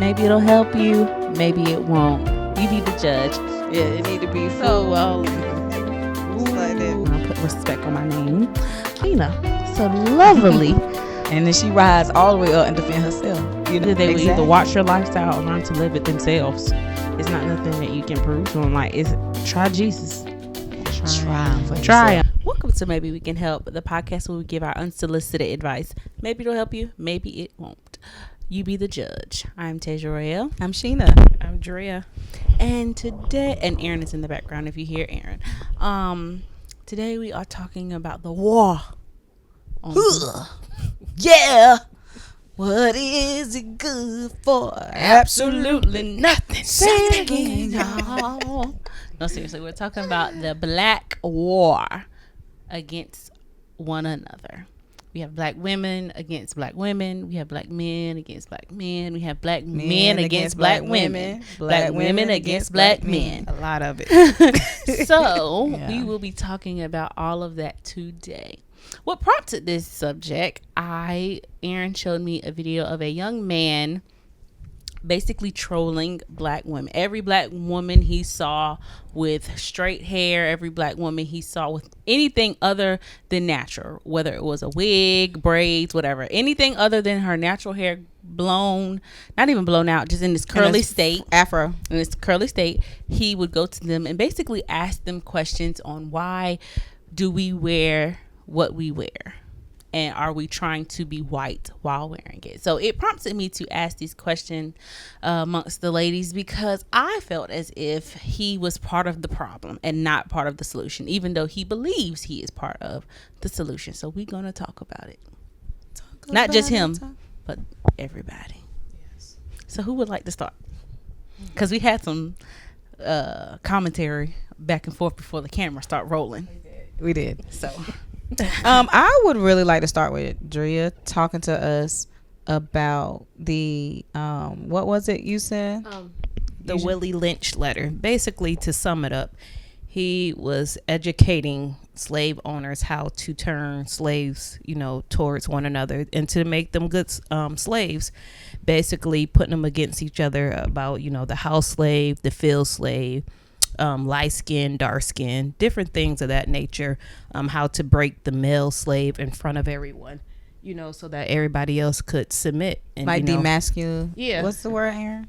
Maybe it'll help you. Maybe it won't. You be the judge. Yeah, it need to be full well. Like that. I'll put respect on my name. Sheena. So lovely. And then she rides all the way up and defend herself. You know, they will either watch your lifestyle or learn to live it themselves. It's not nothing that you can prove to them. Like, try Jesus. Try him. Welcome to Maybe We Can Help, the podcast where we give our unsolicited advice. Maybe it'll help you. Maybe it won't. You be the judge. I'm Tasia Royale. I'm Sheena. I'm Drea. And today, and Aaron is in the background if you hear Aaron. Today we are talking about the war. Yeah. What is it good for? Absolutely nothing. Say it again, y'all. No, seriously, we're talking about the black war against one another. We have black women against black women. We have black men against black men. We have black men against black women. Black women against black men. A lot of it. So we will be talking about all of that today. What prompted this subject? Aaron showed me a video of a young man basically trolling black women. Every black woman he saw with straight hair, every black woman he saw with anything other than natural, whether it was a wig, braids, whatever, anything other than her natural hair blown, not even blown out, just in this curly state, afro, in this curly state, he would go to them and basically ask them questions on why do we wear what we wear, and are we trying to be white while wearing it? So it prompted me to ask these questions amongst the ladies, because I felt as if he was part of the problem and not part of the solution, even though he believes he is part of the solution. So we're going to talk about it. Not just him, but everybody. Yes. So who would like to start? Because we had some commentary back and forth before the camera start rolling. We did. So... I would really like to start with Drea talking to us about the what was it you said? The Willie Lynch letter. Basically, to sum it up, he was educating slave owners how to turn slaves, towards one another and to make them good slaves. Basically, putting them against each other about, the house slave, the field slave, light skin, dark skin, different things of that nature, how to break the male slave in front of everyone, so that everybody else could submit. And, like demasculate. Yeah. What's the word, Aaron?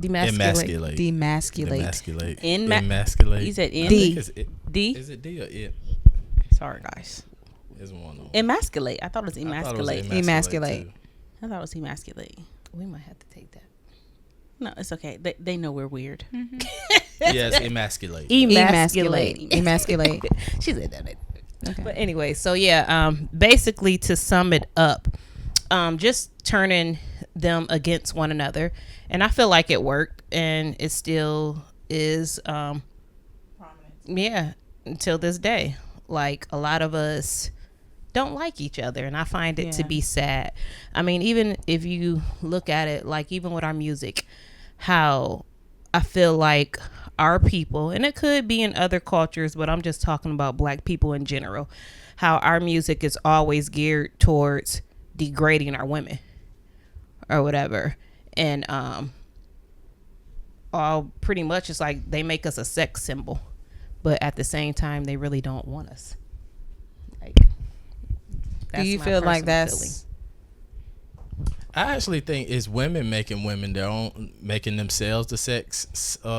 Demasculate. Demasculate. Emasculate. You said N? D. D? Is it D or it? Sorry, guys. It's one of them. Emasculate. I thought it was emasculate. Emasculate. I thought it was emasculate. We might have to take that. No, it's okay. They know we're weird. Mm-hmm. Yes, emasculate. Emasculate. She said that. Okay. But anyway, so basically to sum it up, just turning them against one another, and I feel like it worked, and it still is. Prominent. Yeah, until this day, like a lot of us don't like each other, and I find it to be sad. I mean, even if you look at it, like even with our music, how I feel like our people, and it could be in other cultures, but I'm just talking about black people in general, how our music is always geared towards degrading our women or whatever. And all pretty much it's like they make us a sex symbol, but at the same time they really don't want us. Like, do you feel like that's feeling. I actually think it's women making women their own, making themselves the sex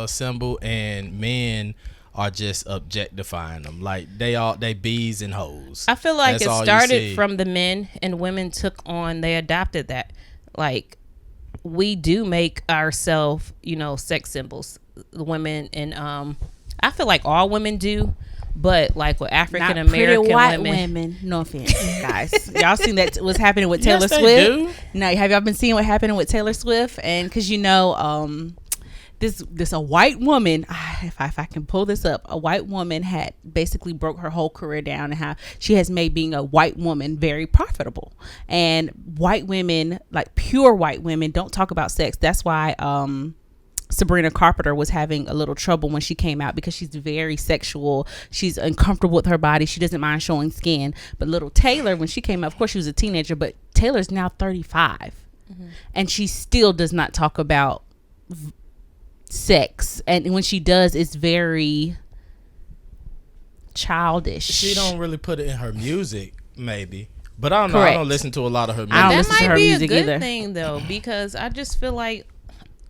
symbol, and men are just objectifying them. Like they bees and hoes. I feel like That's it started from the men, and women took on, they adopted that. Like, we do make ourselves, sex symbols, the women, and I feel like all women do. But like with African American women, no offense, guys, y'all seen that what's happening with Taylor Yes, Swift? do. No, have y'all been seeing what happened with Taylor Swift? And because this a white woman, if I can pull this up, a white woman had basically broke her whole career down, and how she has made being a white woman very profitable. And white women, like pure white women, don't talk about sex. That's why Sabrina Carpenter was having a little trouble when she came out, because she's very sexual. She's uncomfortable with her body. She doesn't mind showing skin. But little Taylor, when she came out, of course she was a teenager, but Taylor's now 35. and she still does not talk about sex, and when she does, it's very childish. She don't really put it in her music, maybe. But I don't know. I Correct. don't listen to a lot of her music. I don't That listen to might her be a music good either. thing though, because I just feel like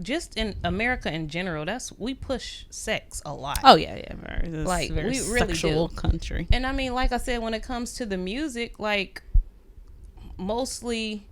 just in America in general, we push sex a lot. Oh yeah, it's Like, very we really sexual do. country. And I mean, like I said, when it comes to the music, like mostly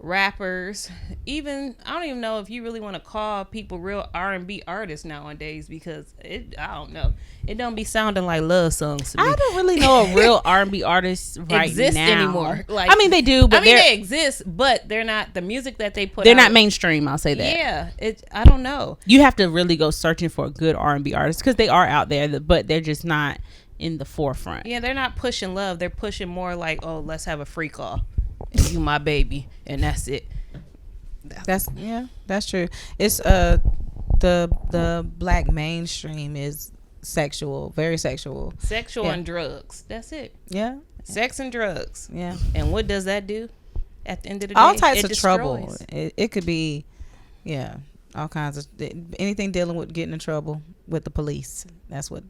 rappers, even I don't even know if you really want to call people real R&B artists nowadays, because I don't know, it don't be sounding like love songs to me. I don't really know a real R&B artist right Exist now anymore. Like, I mean, they do, but I mean, they're they exist, but they're not the music that they put. they're out. not mainstream. I'll say that. Yeah, I don't know. You have to really go searching for a good R&B artist because they are out there, but they're just not in the forefront. Yeah, they're not pushing love. They're pushing more like, oh, let's have a free call, and you my baby, and that's it. That's true. It's the black mainstream is sexual, very sexual. Sexual Yeah. and drugs. That's it. Yeah, Sex and drugs. yeah. And what does that do? At the end of the day, All types it of trouble. destroys. It could be, yeah, all kinds of anything dealing with getting in trouble with the police. That's what.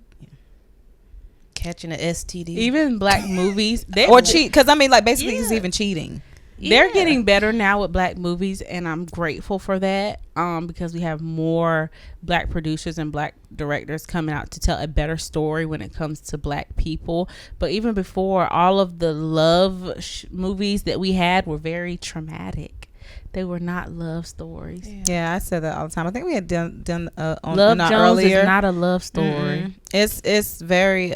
Catching an STD. Even black movies, Or cheat, because I mean, like basically, it's Yeah. even cheating. they're Yeah. getting better now with black movies, and I'm grateful for that. Because we have more black producers and black directors coming out to tell a better story when it comes to black people. But even before, all of the love movies that we had were very traumatic. They were not love stories. Yeah, I said that all the time. I think we had done on Love on Jones earlier. is not a love story. Mm-mm. It's very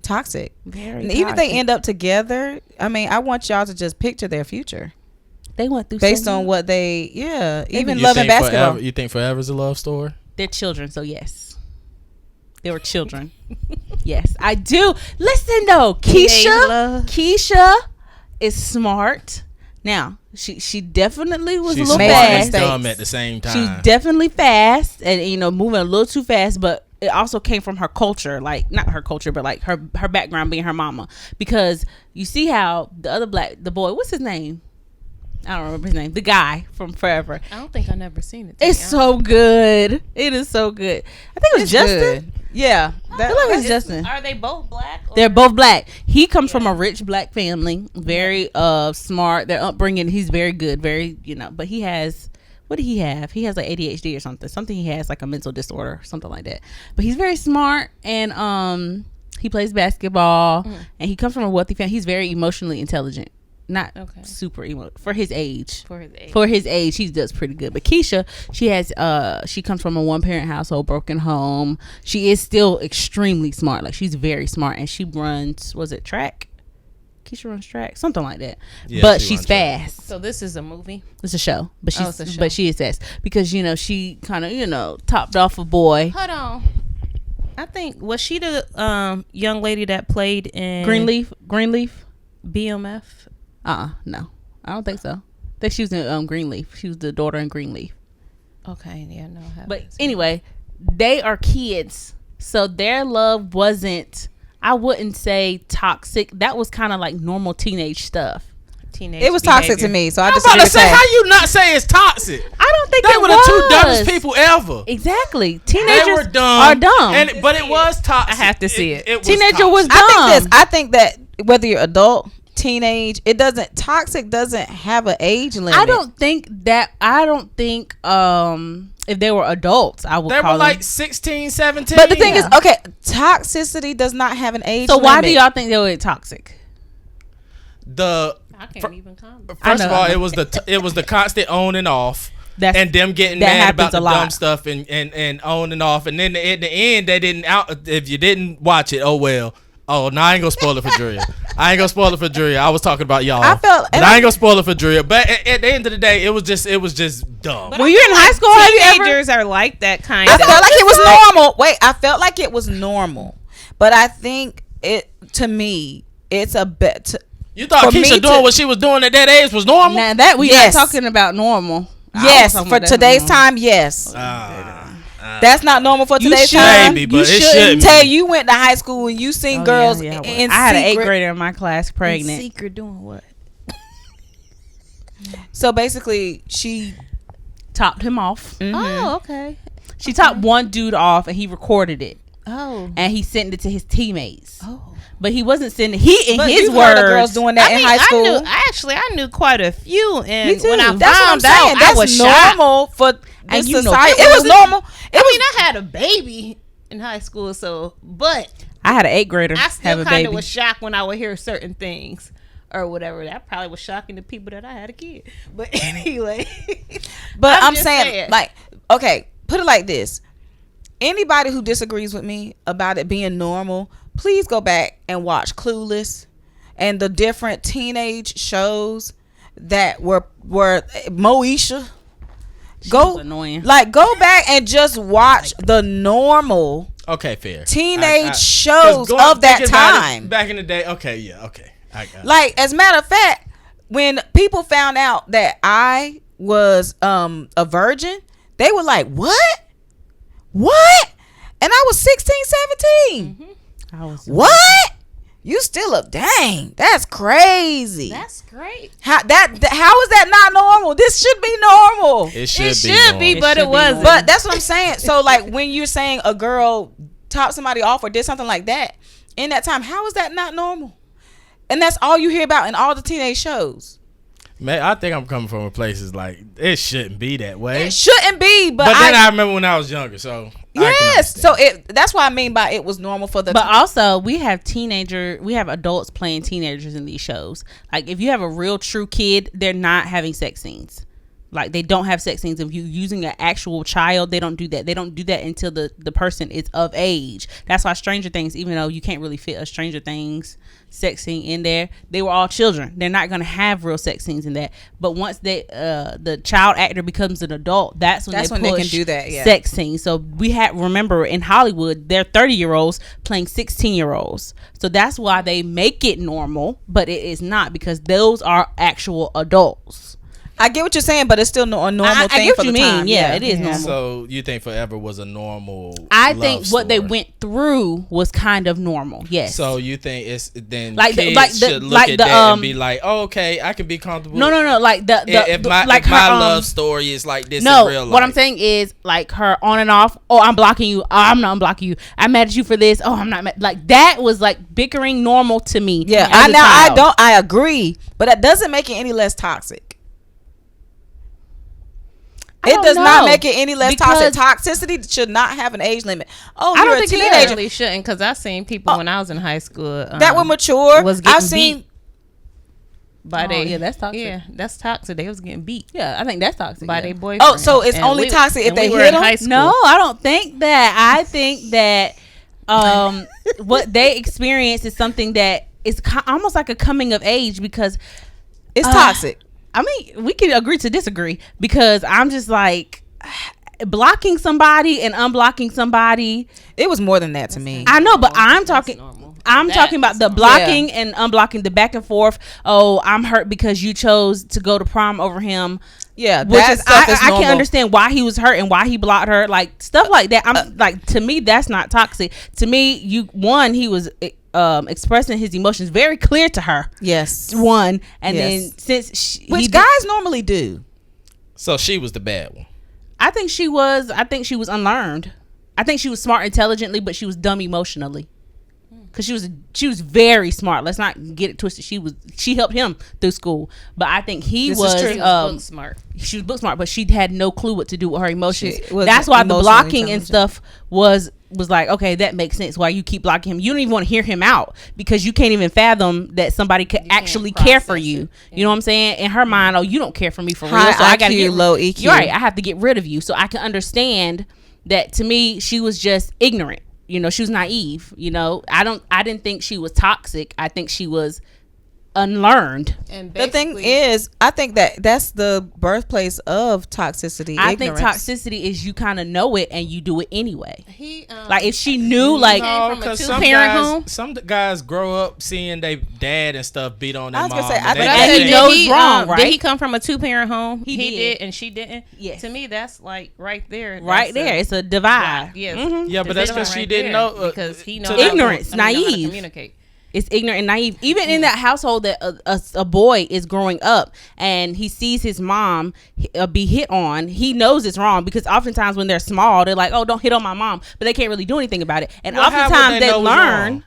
toxic. Very And even if they toxic. end up together, I mean, I want y'all to just picture their future They went through based so on much. what they, even You love and think basketball. Forever, you think Forever's a love story? They're children, so yes. They were children. Yes, I do. Listen though, Teenage love. Keisha is smart. Now, she definitely was She's a little smart made and fast. mistakes. dumb at the same time. She's definitely fast and moving a little too fast, but it also came from her culture, like not her culture, but like her background being her mama. Because you see how the boy, what's his name? I don't remember his name. The guy from Forever. I don't think I never seen it. to It's be honest. so good. It is so good. I think it was It's Justin. good. Yeah, I feel like it's Justin. Are they both black? Or? They're both black. He comes from a rich black family, very smart. Their upbringing, he's very good, very but he has, what did he have? He has like ADHD or something he has like a mental disorder, something like that. But he's very smart, and he plays basketball, and he comes from a wealthy family. He's very emotionally intelligent, not Okay. super emo for his age. For his age. For his age, he does pretty good. But Keisha, she comes from a one parent household, broken home. She is still extremely smart. Like, she's very smart, and she runs, was it track? Keisha runs track, something like that. Yeah, But she she's runs track. fast. So this is a movie. It's a show, but Oh, it's a show. but she is fast because she kind of topped off a boy. Hold on. I think was she the young lady that played in Greenleaf. BMF? No, I don't think so. I think she was in Greenleaf. She was the daughter in Greenleaf. Okay, yeah, no. I haven't But seen anyway, they are kids, so their love wasn't, I wouldn't say toxic. That was kind of like normal teenage stuff. it. Teenage. It was toxic to behavior. me, so I I'm just about to say, how you not say it's toxic? I don't think They it were was. the two dumbest people ever. Exactly. They Teenagers were dumb. are dumb. But it was toxic. I have to see it. was Teenager toxic. was dumb. I think that whether you're adult, teenage, toxic doesn't have an age limit. I don't think if they were adults, I would They call were like them. 16, 17. But the thing Yeah. is, okay, toxicity does not have an age So limit. why do y'all think they were toxic? I can't even comment. First of know. all, it was the constant on and off. That's- And them getting that mad happens about the a lot. dumb stuff and on and off. And then at the end, they didn't out. If you didn't watch it, oh well. Oh, now I ain't gonna spoil it for Drea. I was talking about y'all. I felt- but I ain't gonna spoil it for Drea. But at the end of the day, it was just dumb. Were you in high school? Have you ever? Teenagers are like that kind I of. felt like it was normal. Wait, I felt like it was normal, but I think to me, it's a bit. You thought for me Keisha doing to- what she was doing at that age was normal? Now that we Yes. not talking about normal. I was Yes, talking for about that today's normal. time, yes. That's not normal for You today's should- time. Maybe, you but it shouldn't shouldn't. Tell you went to high school and you seen Oh, girls yeah, yeah. in I had an 8th secret. grader in my class pregnant. Secret doing what? So basically, she Topped him off. Oh, okay. She topped one dude off, and he recorded it, Oh. and he sent it to his teammates. Oh. But he wasn't sending. He in but his you've heard words. of girls doing that in high school. I knew quite a few, and Me too. when I That's what I'm found out, saying. I That's was shocked. normal for And this you know, society. it It was wasn't- normal. I had a baby in high school, so but I had an 8th grader I have still a kind baby. of was shocked when I would hear certain things or whatever. That probably was shocking to people that I had a kid. But anyway, But I'm just saying, like, okay, put it like this. Anybody who disagrees with me about it being normal, please go back and watch Clueless and the different teenage shows that were Moesha. was annoying. Like, go back and just watch the normal Okay, fair. teenage 'cause shows of that thinking about it time. back in the day. Okay, yeah, okay. I got it. Like, as a matter of fact, when people found out that I was a virgin, they were like, what? What? And I was 16, 17. I was What? You still up? Dang, that's crazy. that's great. How is that not normal? This should be normal. It should It be. should be, normal. but should it be wasn't. But that's what I'm saying. So, like, when you're saying a girl topped somebody off or did something like that in that time, how is that not normal? And that's all you hear about in all the teenage shows. Man, I think I'm coming from a place is like it shouldn't be that way. It shouldn't be, but But then I remember when I was younger, so I can yes. understand. So that's what I mean by it was normal for the. But also, we have adults playing teenagers in these shows. Like, if you have a real true kid, they're not having sex scenes. Like, they don't have sex scenes. If you're using an actual child, they don't do that. They don't do that until the person is of age. That's why Stranger Things, even though you can't really fit a Stranger Things sex scene in there, they were all children. They're not going to have real sex scenes in that. But once the child actor becomes an adult, that's when they can push do that. Yeah. sex scenes. So remember in Hollywood, they're 30-year-olds playing 16-year-olds. So that's why they make it normal, but it is not, because those are actual adults. I get what you're saying, but it's still a normal I thing get for what you the mean. time. Yeah, it is normal. So you think Forever was a normal? I love think what they story. went through was kind of normal. Yes. So you think it's then Like the- kids like the- should look like at the, that and be like, oh, okay, I can be comfortable. no. Like If my love story is like this in real life. what I'm saying is, like, her on and off. Oh, I'm blocking you. Oh, I'm not unblocking you. I'm mad at you for this. Oh, I'm not mad. Like, that was like bickering normal to me. Yeah, as a child. I agree, but that doesn't make it any less toxic. I It don't does not know. make it any less Because- toxic. Toxicity should not have an age limit. Oh, I you're don't a think it teenager Really shouldn't, because I seen people when I was in high school that were mature. was getting I've seen. beat by Oh, they. yeah, that's toxic. Yeah, that's toxic. They was getting beat Yeah, I think that's toxic. by yeah. their boyfriend. Oh, so it's And only toxic if and they we were hit in 'em? high school. No, I don't think that. I think that what they experience is something that is almost like a coming of age, because It's toxic. I mean, we can agree to disagree, because I'm just like, blocking somebody and unblocking somebody. It was more than that to me. I know, but I'm talking. normal. I'm That talking about is the normal. blocking and unblocking, the back and forth. Oh, I'm hurt because you chose to go to prom over him. Yeah, Which that is, stuff is I normal. can understand why he was hurt and why he blocked her, like stuff like that. I'm like, to me, that's not toxic. To me, he was expressing his emotions very clear to her. Yes, One, and Yes. then since which guys normally do. So she was the bad one. I think she was unlearned. I think she was smart intelligently, but she was dumb emotionally. Cause she was very smart. Let's not get it twisted. She helped him through school, but I think he This is was true. book smart. she was book smart, but she had no clue what to do with her emotions. She was That's why the emotionally blocking and intelligent. stuff was like, okay, that makes sense. Why you keep blocking him? You don't even want to hear him out, because you can't even fathom that somebody could actually care for process you. it. You know what I'm saying? In her mind, oh, you don't care for me for High real, so I gotta IQ, get low EQ. You're right. I have to get rid of you, so I can understand that. To me, she was just ignorant. You know, she was naive. You know, I didn't think she was toxic. I think she was unlearned. And The thing basically- is, I think that's the birthplace of toxicity. I ignorance. think toxicity is you kind of know it and you do it anyway. he Like, if she knew, like, came from a because two-parent home? some guys grow up seeing their dad and stuff beat on their I was mom. gonna say, I and think they that think he that- knows wrong, right? Did he come from a two-parent home? He did. did. And she didn't. Yes. To me, that's like right there. right That's there, it's a divide. Yes. Mhm. Yeah, but that's because she didn't know. because he knows Ignorance, how to naive. communicate. It's ignorant and naive. Even in that household that a boy is growing up and he sees his mom be hit on, he knows it's wrong, because oftentimes when they're small, they're like, oh, don't hit on my mom. But they can't really do anything about it. And Well, how would oftentimes they they know it's learn. wrong?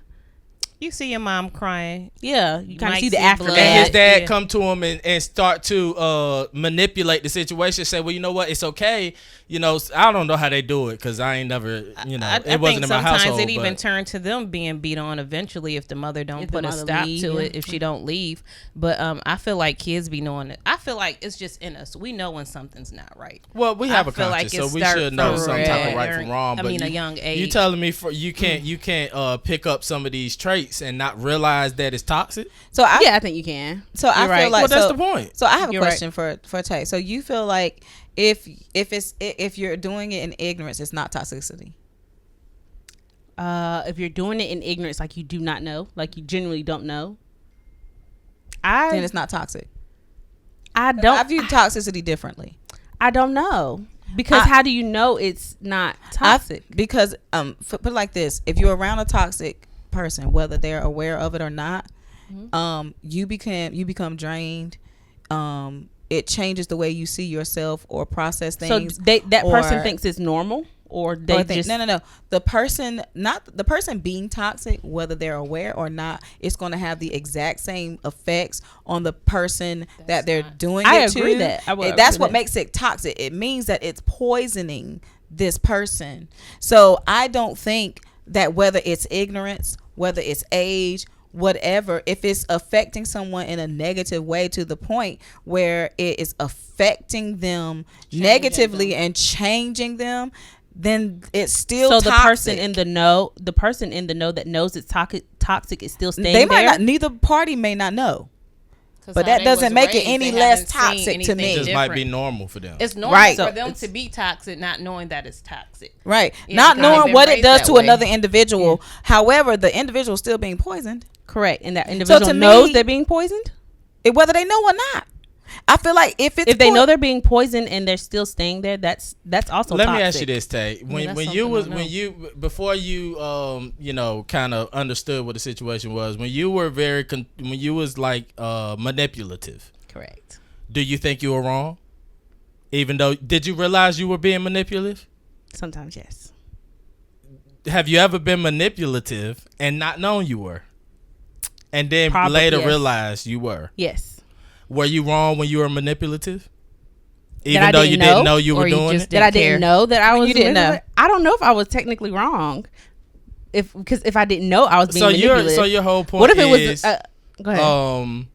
You see your mom crying. Yeah, you kind of might see the see aftermath. blood. And his dad Yeah. come to him and start to manipulate the situation. Say, well, you know what? It's okay. You know, I don't know how they do it because I ain't never, you know, I it wasn't think in my sometimes household. it even but- turned to them being beat on eventually if the mother don't If the put a mother stop leave, to yeah. it, if she don't leave. But I feel like kids be knowing it. I feel like it's just in us. We know when something's not right. Well, we have I a feel like conscience, so it we start should know from some type of a right very- from wrong. I But mean, a you- young You age. telling me you can't pick up some of these traits and not realize that it's toxic? So I Yeah, I think you can. so I You're feel right. like Well, that's so, the point. So I have a You're right. question for Tay. So you feel like if you're doing it in ignorance, it's not toxicity. If you're doing it in ignorance, like you do not know, like you genuinely don't know, Then it's not toxic. I I don't view toxicity differently. I don't know, because I- how do you know it's not toxic? Because put it like this: if you're around a toxic person, whether they're aware of it or not, you become drained. It changes the way you see yourself or process So things. that person or- thinks it's normal, or or they think, just no. The person, not the person being toxic, whether they're aware or not, it's going to have the exact same effects on the person that they're doing I it agree to. that. I would That's agree what that. makes it toxic. It means that it's poisoning this person. So I don't think that whether it's ignorance, whether it's age, whatever, if it's affecting someone in a negative way to the point where it is affecting them negatively and changing them, then it's still so toxic. the person in the know that knows it's toxic is still staying they might there. not, neither party may not know, but that doesn't make it any less toxic to me. It just might be normal for them. It's normal Right. for So them to be toxic, not knowing that it's toxic. Right. Yeah, Not because knowing they've what been it raised does that to way. another individual. However, the individual is still being poisoned. Correct, and that individual to me- knows they're being poisoned. Whether they know or not. I feel like if They know they're being poisoned and they're still staying there, that's also Let toxic. me ask you this, Tay. When that's when something you I was don't when know. you before you you know, kind of understood what the situation was, when you were when you was like manipulative, Correct. do you think you were wrong? Even though, did you realize you were being manipulative? Sometimes yes. Have you ever been manipulative and not known you were, and then Probably, later yes. realized you were? Yes. Were you wrong when you were manipulative? I Even though you didn't didn't know, know you or were you doing just it? That I care. didn't know that I was. you didn't know. I don't know if I was technically wrong. Because if I didn't know, I was being So manipulative. your whole point What if it was? is Go ahead.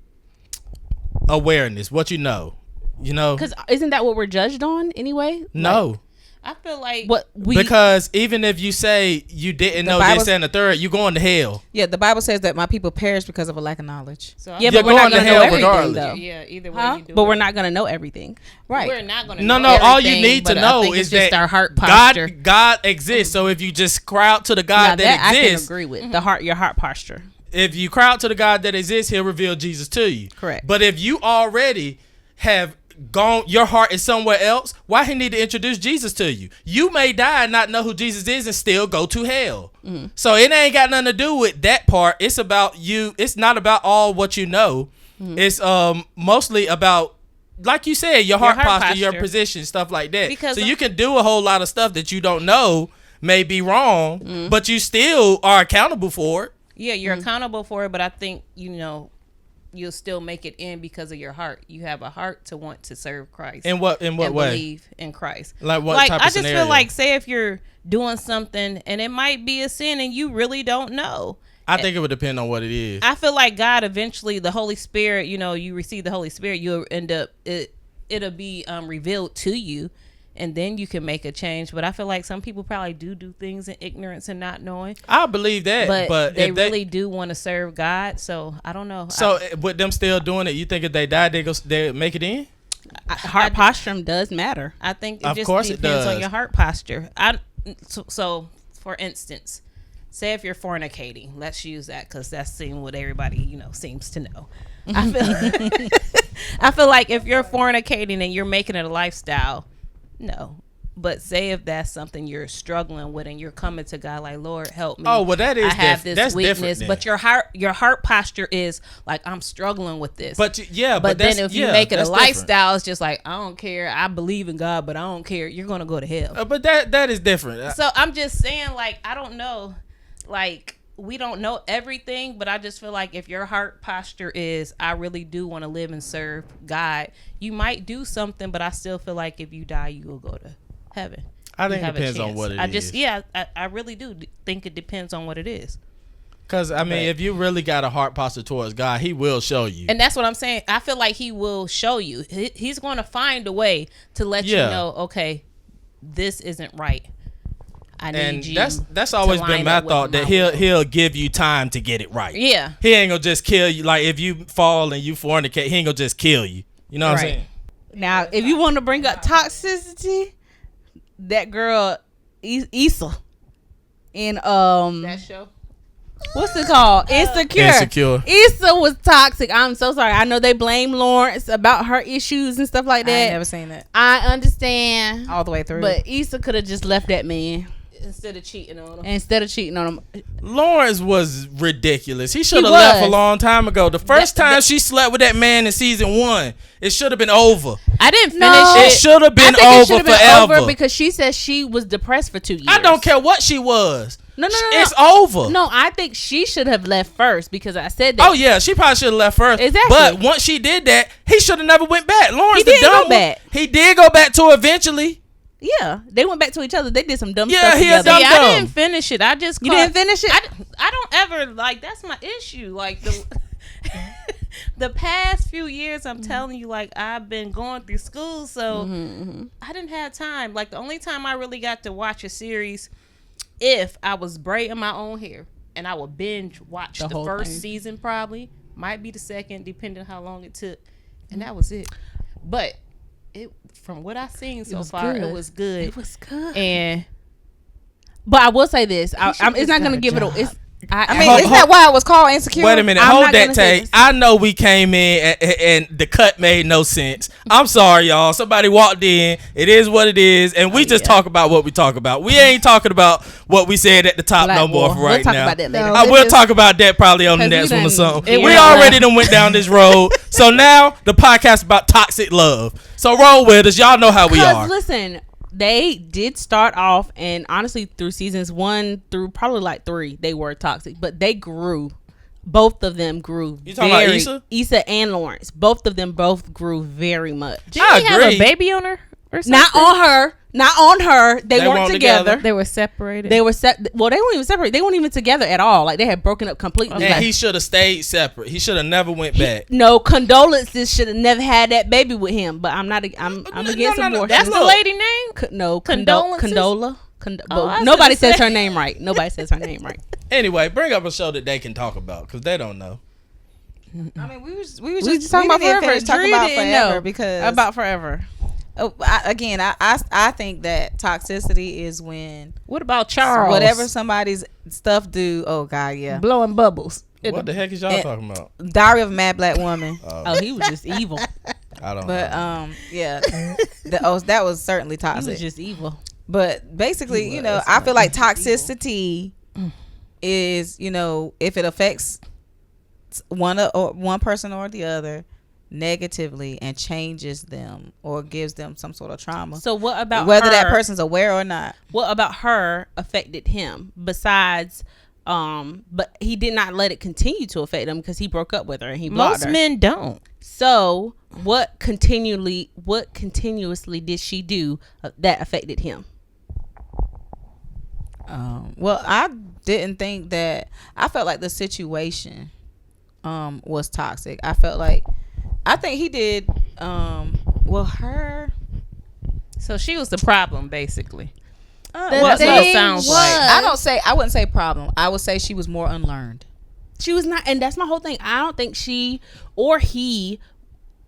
awareness, what you know. You know? Because isn't that what we're judged on anyway? No. I feel like What we Because even if you say you didn't know Bible- this and the third, you going to hell. Yeah, the Bible says that my people perish because of a lack of knowledge. So yeah, You're but we're not going to gonna know hell everything regardless. though. yeah, either way Huh? you do But it. we're not gonna know everything. Right. We're not gonna. No, know all you everything, need to but I know think is it's just that our heart posture. God exists. So if you just cry out to the Now God that that I can exists, agree with your heart posture. if you cry out to the God that exists, he'll reveal Jesus to you. Correct. But if you already have gone, your heart is somewhere else, why he need to introduce Jesus to you? You may die and not know who Jesus is and still go to hell. So it ain't got nothing to do with that part. It's about you. It's not about all what you know. It's mostly about, like you said, your heart, posture, your position, stuff like that. Because so you can do a whole lot of stuff that you don't know may be wrong, but you still are accountable for it. Yeah, you're accountable for it, but I think you'll still make it in because of your heart. You have a heart to want to serve Christ. In what and way? believe in Christ. Like what Like type I of just scenario? feel like, say if you're doing something and it might be a sin and you really don't know. I think it would depend on what it is. I feel like God eventually, the Holy Spirit, you receive the Holy Spirit, you'll end up it'll be revealed to you, and then you can make a change. But I feel like some people probably do things in ignorance and not knowing, I believe that, but they if really do want to serve God. So I don't know. So with them still doing it, you think if they die, they make it in? Heart posture does matter. I think it Of just course it depends on does. your heart posture. So for instance, say if you're fornicating, let's use that because that's what everybody seems to know. I feel like if you're fornicating and you're making it a lifestyle, no, But say if that's something you're struggling with and you're coming to God like, Lord, help me. Oh, well, that is I have different. this That's different weakness, then. but your heart posture is like, I'm struggling with this. But then that's- if you yeah, make it a that's different. lifestyle, it's just like, I don't care. I believe in God, but I don't care. You're gonna go to hell. But that is different. So I'm just saying, like, I don't know, like, we don't know everything, but I just feel like if your heart posture is, I really do want to live and serve God, you might do something, but I still feel like if you die, you will go to heaven. I You think it have a depends on chance. what it is. I really do think it depends on what it is. Because, I mean, if you really got a heart posture towards God, he will show you. And that's what I'm saying. I feel like he will show you. He's going to find a way to let you Yeah. know, okay, this isn't right. I need And you. that's always to been line my up with thought, that my he'll will. he'll give you time to get it right. Yeah. He ain't gonna just kill you. Like, if you fall and you fornicate, he ain't gonna just kill you. You know what I'm Right. saying? Now, if you want to bring up toxicity, that girl Issa in That show. what's it called? Insecure. Issa was toxic. I'm so sorry. I know they blame Lawrence about her issues and stuff like I ain't that. never seen that I understand, all the way through. but Issa could have just left that man Instead of cheating on him. instead of cheating on him. Lawrence was ridiculous. He should have He left a was. long time ago. The first time she slept with that man in season 1, it should have been over. I didn't No. finish It it. should have I been think it over should have been forever. over because she said she was depressed for 2 years. I don't care what she was. No. It's over. No, I think she should have left first because I said that. Oh yeah, she probably should have left first. Exactly. But once she did that, he should have never went back. Lawrence, He the did dumb go one, back. He did go back to her eventually. Yeah, they went back to each other. They did some dumb Yeah, stuff he a together. dumb See, dumb. I didn't finish it. I just You didn't finish it? I don't ever like. That's my issue. Like the past few years, I'm telling you, like I've been going through school, so I didn't have time. Like the only time I really got to watch a series, if I was braiding my own hair, and I would binge watch The the whole first thing. season, probably might be the second, depending on how long it took, and that was it. But it, from what I've seen so was far, good. it was good. It was good. And But I will say this: it's just not going got to a give it. job. It's. I mean, Hold- isn't that why it was called Insecure? Wait a minute, I'm hold not that gonna say tape. this. I know we came in and the cut made no sense. I'm sorry, y'all. Somebody walked in. It is what it is, and we just talk about what we talk about. We ain't talking about what we said at the top Black no more boy. for right We'll talk now. about that later. No. I It will just- talk about that probably on the 'Cause we next one or done- something. it We went already left. done went down this road, so now the podcast about toxic love. So roll with us. Y'all know how we are. Because listen, they did start off, and honestly, through seasons 1 through probably like 3, they were toxic, but they grew. Both of them grew. You talking about Issa? Issa and Lawrence. Both of them both grew very much. didn't I he have agree. a baby on her or something? Not on her. Not on her. They They weren't weren't together. together. They were separated. They were well, they weren't even separated. They weren't even together at all. Like they had broken up completely. And Like, he should have stayed separate. He should have never went back. no condolences. Should have never had that baby with him. But I'm not. I'm No, against no, no. abortion. That's the Look. lady name? No Condolences? Condola. Oh, I was Nobody gonna says say. her name right. Nobody says her name right. Anyway, bring up a show that they can talk about because they don't know. I mean, we was We just just talking about didn't forever. finish talking Dre about didn't forever know because about forever. I think that toxicity is when What about Charles? whatever somebody's stuff do. Oh God, yeah. blowing bubbles. What the heck is y'all and- talking about? Diary of a Mad Black Woman. Oh, he was just evil. I don't But know. yeah, that was certainly He was toxic. just evil. But basically, He you know, was. I feel like toxicity is, you know, if it affects one person or the other negatively and changes them or gives them some sort of trauma, So what about whether that her- person's aware or not. What about her affected him? Besides, but he did not let it continue to affect him because he broke up with her and he blocked Most her. men don't. So what continuously did she do that affected him? Well, I didn't think that. I felt like the situation was toxic. I think he did. Well, her. So she was the problem, basically. The That's what it sounds like. I wouldn't say problem. I would say she was more unlearned. She was not, and that's my whole thing. I don't think she or he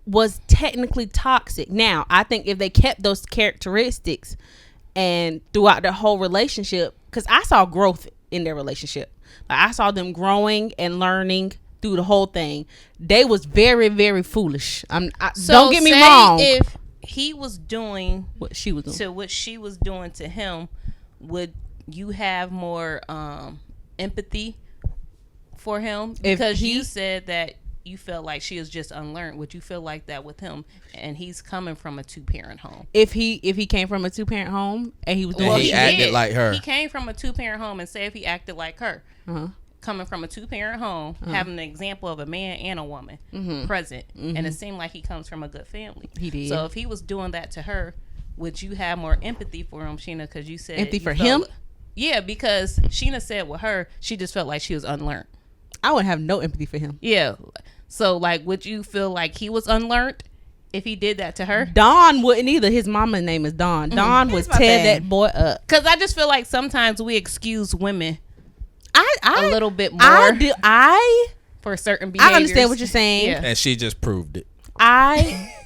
was technically toxic. Now, I think if they kept those characteristics and throughout their whole relationship, because I saw growth in their relationship. Like, I saw them growing and learning through the whole thing. They was very, very foolish. So Don't get me say wrong. If he was doing what she was doing. to what she was doing to him, would you have more empathy for him? If Because he- you said that you felt like she was just unlearned. Would you feel like that with him? And he's coming from a 2-parent home. If he came from a 2-parent home and he was doing And he acted did. like her. He came from a 2-parent home, and say if he acted like her. Uh-huh. Coming from a 2-parent home, having an example of a man and a woman present, and it seemed like he comes from a good family. He did. So if he was doing that to her, would you have more empathy for him, Sheena? Because you said Empathy you for felt- him? Yeah, because Sheena said with her, she just felt like she was unlearned. I wouldn't have no empathy for him. Yeah. So like, would you feel like he was unlearned if he did that to her? Don wouldn't either. His mama's name is Don. Don would Here's my tear thing. that boy up. Because I just feel like sometimes we excuse women I a little bit more I do. I for certain behaviors. understand what you're saying. Yeah. And she just proved it.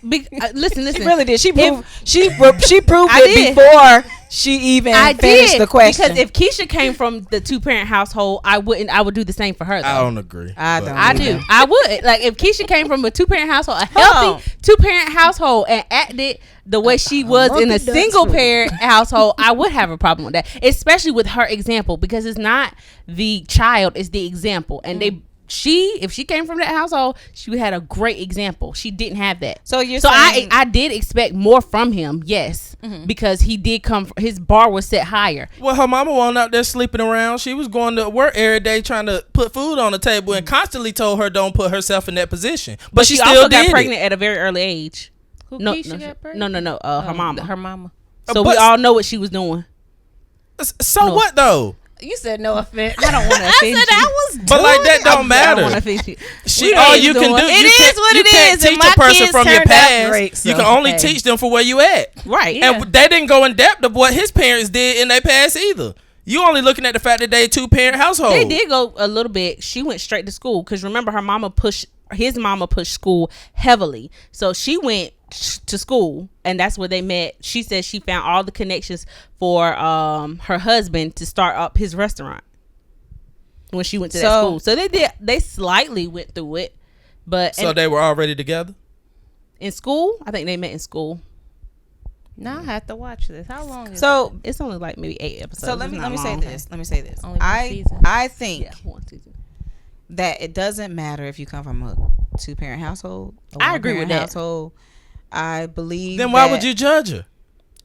Listen. She really did. She proved she proved I it did. before she even I finished did the question. because if Keisha came from the 2-parent household, I would do the same for her. Though. I don't agree. I but- don't. I do. I would. Like if Keisha came from a 2-parent household, a healthy 2-parent household, and acted the way she was in a single parent household, I would have a problem with that. Especially with her example, because it's not the child, it's the example. And if she came from that household, she had a great example. She didn't have that. So you're So saying I did expect more from him, yes, because he did come. His bar was set higher. Well, her mama wasn't out there sleeping around. She was going to work every day trying to put food on the table and constantly told her don't put herself in that position. But she still also did got pregnant it. at a very early age. Who No, Keisha no, got pregnant? no. Her mama. Her mama. So But- we all know what she was doing. So No. what though? You said no offense. I don't want to offend you. was But like that don't I don't matter. want to offend you. She, We know all what you he's can do. doing. It you is can't, what you it can't is, and teach my a person kids from your turned out past. great, You so, can only hey. teach them for where you at. Right. Yeah. And they didn't go in depth of what his parents did in their past either. You only looking at the fact that they 2-parent household. They did go a little bit. She went straight to school because remember his mama pushed school heavily. So she went to school and that's where they met. She said she found all the connections for her husband to start up his restaurant when she went to that So- school. So they slightly went through it, but So they were already together. in school, I think they met in school. Now I have to watch this. How long is so It's only like maybe 8 episodes. so let It's me not say long. this. Let me say this. Only one season. I think Yeah, 1 season. that it doesn't matter if you come from a 2-parent household. I agree with that. Household. I believe. Then why that- would you judge her?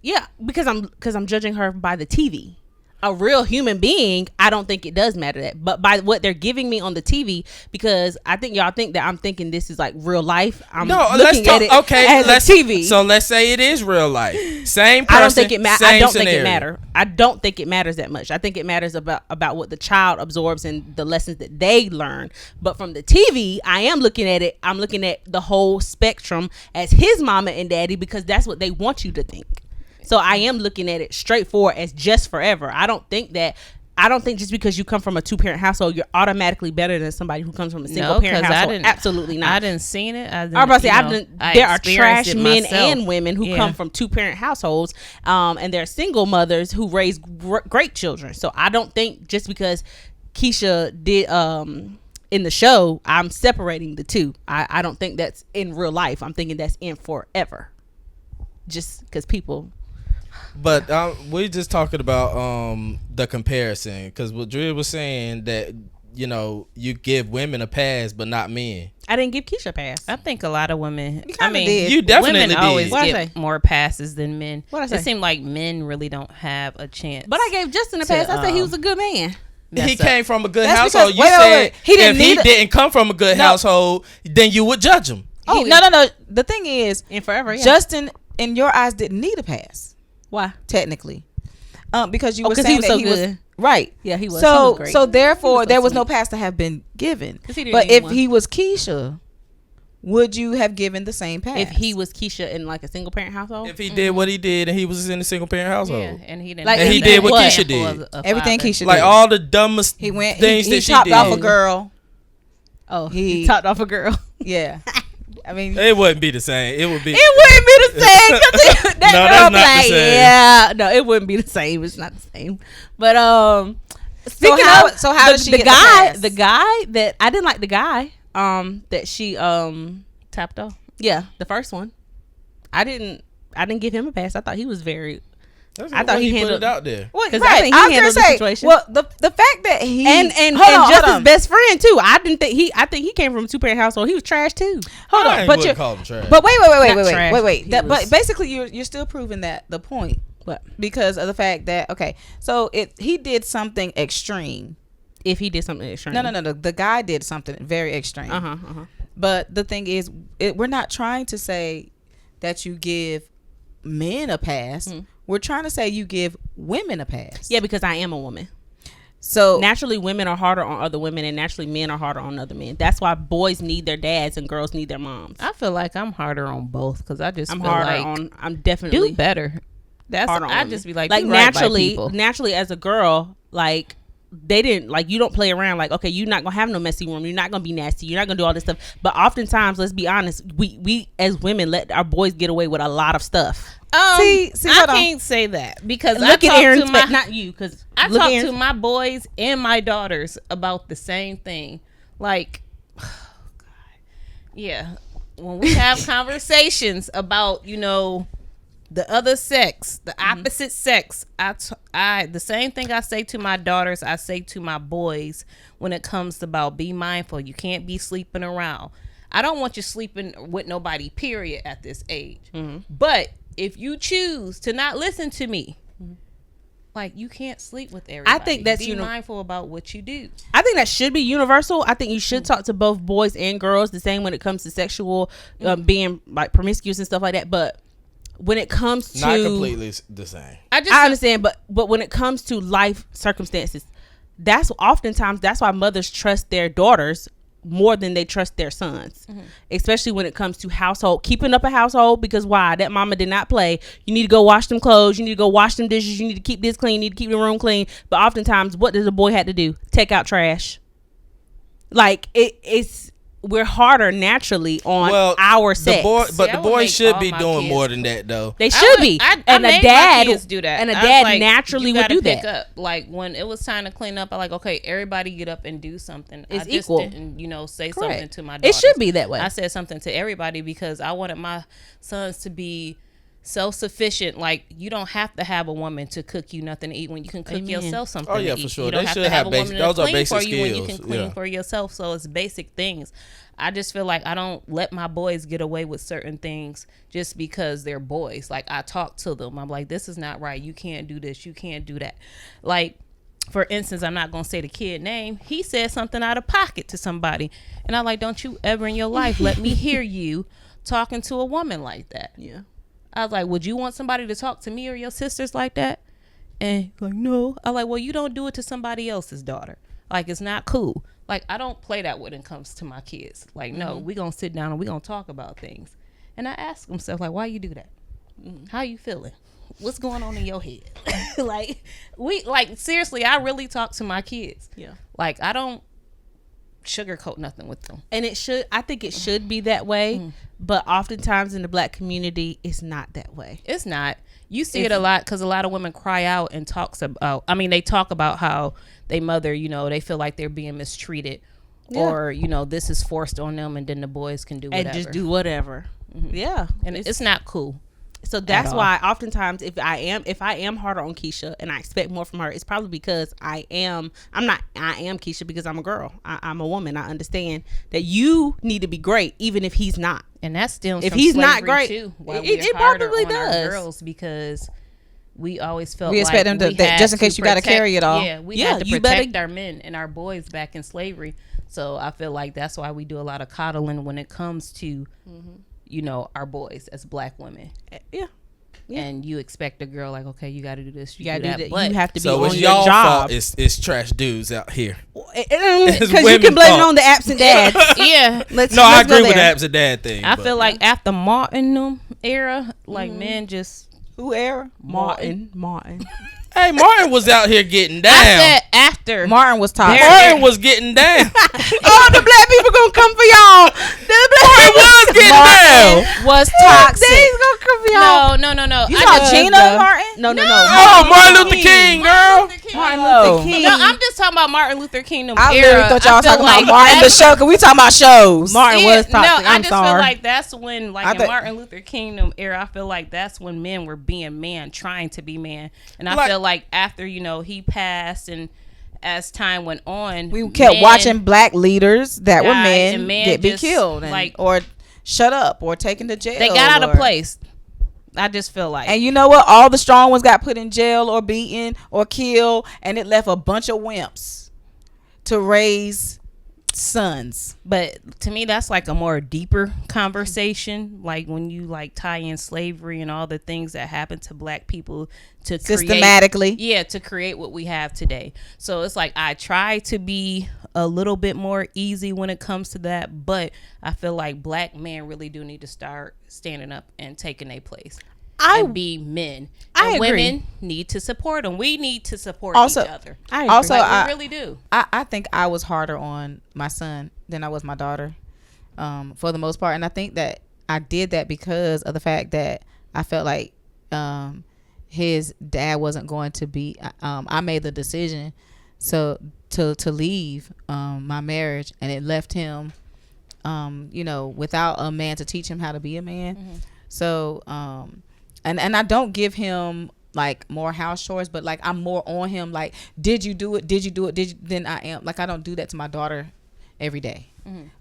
Yeah, because I'm judging her by the TV. A real human being, I don't think it does matter that, but by what they're giving me on the TV, because I think y'all think that I'm thinking this is like real life. I'm No, let's looking talk. at it Okay, as let's a TV. So let's say it is real life. Same person. I don't think it matters. I same don't think it scenario. matter. I don't think it matters that much. I think it matters about what the child absorbs and the lessons that they learn. But from the TV, I am looking at it. I'm looking at the whole spectrum as his mama and daddy because that's what they want you to think. So I am looking at it straightforward as just forever. I don't think just because you come from a 2-parent household, you're automatically better than somebody who comes from a single parent household. Absolutely not. I didn't seen it. I was about to say, there are experienced trash it men myself. and women who come from 2-parent households, and they're single mothers who raise great children. So I don't think just because Keisha did in the show, I'm separating the two. I don't think that's in real life. I'm thinking that's in forever. Just because people. But we're just talking about the comparison because what Drew was saying that you give women a pass but not men. I didn't give Keisha a pass. I think a lot of women. You I kinda mean, did. You definitely women did. always What'd I get say? more passes than men. What'd I It say? seemed like men really don't have a chance. But I gave Justin a pass. I said he was a good man. Mess He up. came from a good That's household. because- You wait, said wait. He didn't if he need a- didn't come from a good household, then you would judge him. No. The thing is, And forever, yeah. Justin, in your eyes, didn't need a pass Why? technically, because you were 'cause saying he was that so he was good. right. Yeah, he was. So, He was great. so therefore, He was so there was no sweet. pass to have been given. 'Cause he didn't But need if one. he was Keisha, would you have given the same pass? If he was Keisha in like a single parent household, If he did what he did and he was in a single parent household. Yeah, and he didn't. Like, have and he that did what example Keisha did. of a Everything father. Keisha Like did. all the dumbest he went, things he that she chopped did. off a girl. oh, He- he topped off a girl. Yeah, I mean, It wouldn't be the same. It would be. It wouldn't be the same because that No, girl that's not the played. same. Yeah, no, it wouldn't be the same. It's not the same. But speaking how- of, so how did she the get the guy? pass? The guy that I didn't like the guy that she Tapped off. yeah, the first one. I didn't didn't give him a pass. I thought he was very. I thought he put it out there. Well, 'Cause right. I think he I was handled gonna the say, situation. well, the fact that he And hold on, just hold his on. best friend too. I think he came from a 2-parent household. He was trash too. Hold I on, but wouldn't call him trash. but wait, Not trash. wait. He But was- basically, you're still proving that the point. What? Because of the fact that so he did something extreme. If he did something extreme. No. The guy did something very extreme. But the thing is, we're not trying to say that you give men a pass. We're trying to say you give women a pass. Yeah, because I am a woman. So Naturally, women are harder on other women, and naturally, men are harder on other men. That's why boys need their dads and girls need their moms. I feel like I'm harder on both because I just I'm feel harder like on. I'm definitely do better. That's harder on I women. just be like do right by naturally. naturally as a girl, like they didn't like you don't play around like okay, you're not gonna have no messy room, you're not gonna be nasty, you're not gonna do all this stuff. But oftentimes, let's be honest, we as women let our boys get away with a lot of stuff. see, I hold on. can't say that because Look I at talk Aaron's to my face, not you, because I talk to my boys and my daughters about the same thing. Like, oh God, yeah, when we have conversations about the other sex, the opposite sex, I the same thing I say to my daughters, I say to my boys when it comes about be mindful. You can't be sleeping around. I don't want you sleeping with nobody, period, at this age. But if you choose to not listen to me, like you can't sleep with everybody. I think that's be mindful about what you do. I think that should be universal. I think you should talk to both boys and girls the same when it comes to sexual being like promiscuous and stuff like that. But when it comes to Not completely the same. I understand, but when it comes to life circumstances, that's oftentimes that's why mothers trust their daughters more than they trust their sons, especially when it comes to keeping up a household. Because why? That mama did not play. You need to go wash them clothes. You need to go wash them dishes. You need to keep this clean. You need to keep the room clean. But oftentimes, what does a boy have to do? Take out trash. Like it's we're harder naturally on our sex. The boys should be doing more than that though. They should be. And a made dad my kids do that. And a I was dad like, naturally you would gotta do pick that. Up. Like when it was time to clean up, I like, okay, everybody get up and do something. It's I just equal. didn't, say Correct. something to my It daughters. should be that way. I said something to everybody because I wanted my sons to be self-sufficient. Like you don't have to have a woman to cook you nothing to eat when you can cook Amen. yourself something Oh, yeah, to for eat. sure. You don't They have should to have have a basic- woman to those are clean basic for you when you can skills. clean Yeah. for yourself. So it's basic things. I just feel like I don't let my boys get away with certain things just because they're boys. Like I talk to them. I'm like, this is not right. You can't do this. You can't do that. Like, for instance, I'm not going to say the kid name. He said something out of pocket to somebody. And I'm like, don't you ever in your life let me hear you talking to a woman like that. Yeah. I was like, would you want somebody to talk to me or your sisters like that? And like, no. I like, well, you don't do it to somebody else's daughter. Like, it's not cool. Like, I don't play that when it comes to my kids. Like, no, we going to sit down and we going to talk about things. And I ask them stuff like, why you do that? How you feeling? What's going on in your head? Seriously, I really talk to my kids. Yeah. Like, I don't sugarcoat nothing with them. And I think it should be that way, but oftentimes in the black community, it's not that way. It's not. You see it a lot because a lot of women cry out and they talk about how they mother, they feel like they're being mistreated or, this is forced on them and then the boys can do whatever. And just do whatever. Yeah. And it's not cool. So that's why oftentimes if I am harder on Keisha and I expect more from her, it's probably because I am Keisha because I'm a girl. I'm a woman. I understand that you need to be great even if he's not. And that stems if from he's not slavery great, too. It probably does. Girls because we always felt we expect them to just in case you got to carry it all. Yeah, we had to protect our men and our boys back in slavery. So I feel like that's why we do a lot of coddling when it comes to our boys as black women. Yeah. And you expect a girl like, okay, you got to do this, you got do to that. But you have to be So on it's your y'all job. fault. It's trash dudes out here. Because you can blame it on the absent dads. Yeah. I agree with the absent dad thing. I feel like after Martin era, like men just Who era? Martin. Hey, Martin was out here getting down. I said after Martin was toxic. Martin was getting down. Oh, the black people gonna come for y'all. The black people was getting down. was toxic. They's gonna come for y'all. No. You saw Gina Martin? No. Oh, Martin Luther King, girl. Martin Oh. Luther King. No, I'm just talking about Martin Luther King I era. literally thought y'all I was feel talking like about Martin the that's- show. Cause we talking about shows. Martin was toxic. No, I I'm just sorry. feel like that's when, like I in think- Martin Luther King era, I feel like that's when men were being man, trying to be man. And I Like- feel like after, he passed and as time went on, We kept watching black leaders that were died, men and men get be just, killed or shut up or taken to jail. they got out of or- place. I just feel like. And you know what? All the strong ones got put in jail or beaten or killed, and it left a bunch of wimps to raise sons. But to me, that's like a more deeper conversation. Like when you like tie in slavery and all the things that happened to black people to Systematically. to create what we have today. So it's like I try to be a little bit more easy when it comes to that, but I feel like black men really do need to start standing up and taking their place. And be men. I And agree. women need to support them. We need to support Also- each other. I agree. Also, Like, we really do. I think I was harder on my son than I was my daughter, for the most part. And I think that I did that because of the fact that I felt like his dad wasn't going to be. I made the decision to leave my marriage, and it left him, without a man to teach him how to be a man. Mm-hmm. So, and I don't give him like more house chores, but like I'm more on him. Like, did you do it? Did you do it? Then I am like, I don't do that to my daughter every day,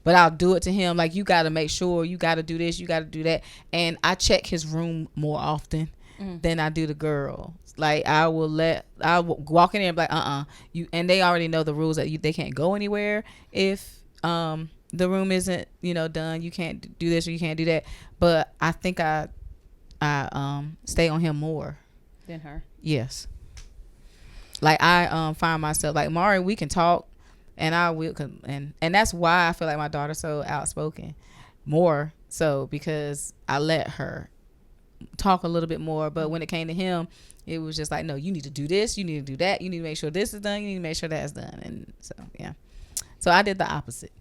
but I'll do it to him. Like, you got to make sure, you got to do this, you got to do that. And I check his room more often than I do the girl. Like, I will walk in there and be like, you, and they already know the rules that they can't go anywhere if, the room isn't, done. You can't do this or you can't do that. But I think I stay on him more Than her. Yes. Like, I find myself like, Mari, we can talk, and I will, and that's why I feel like my daughter's so outspoken, more so because I let her talk a little bit more. But when it came to him, it was just like, no, you need to do this, you need to do that, you need to make sure this is done, you need to make sure that's done. And so so I did the opposite.